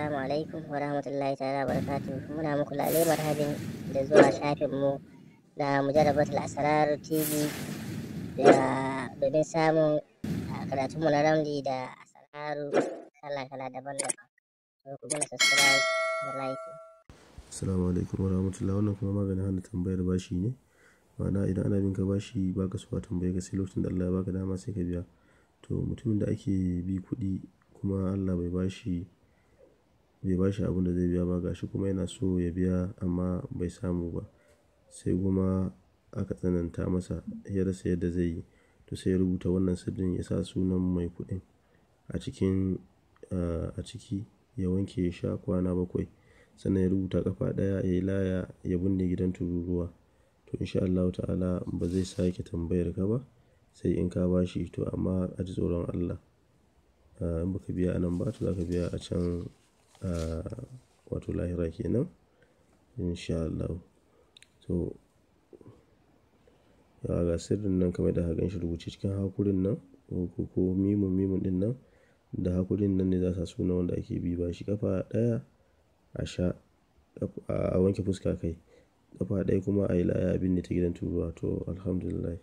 assalamu alaikum wa rahmatullahi ta'ala wa barakatuh. Muna muku lale marhabin da zuwa shafin mu na Mujarabatul Asrar TV da domin samun karatun mu na ramli da asraru kala-kala daban-daban. To ku mana subscribe da like. Assalamu alaikum wa rahmatullahi. Wannan kuma maganin hana tambayar bashi ne. Ma'ana idan ana bin ka bashi baka so a tambaye ka sai lokacin da Allah ya baka dama sai ka biya. To mutumin da ake bi kuɗi kuma Allah bai bashi abin da zai biya ba, gashi kuma yana so ya biya amma bai samu ba, sai kuma aka tsananta masa ya rasa yadda zai yi, to sai ya rubuta wannan sirrin ya sa sunan mai kuɗin a ciki ya wanke ya sha kwana 7, sannan ya rubuta kafa ɗaya ya yi laya ya binne gidan tururuwa. To insha Allah ta'ala ba zai sake tambayar ka ba sai in ka bashi. To amma a ji tsoron Allah, in baka biya anan ba to zaka biya a can, wato lahira kenan insha Allah. To ga sirrin nan kamar da ka ganshi rubuce cikin hakurin nan ko mimun din nan, da hakurin nan ne za sa suna wanda ake bi bashi. Kafa ɗaya a sha, a wanke fuska kai, kafa ɗaya kuma a yi laya a binne ta gidan tururuwa. To alhamdulillah.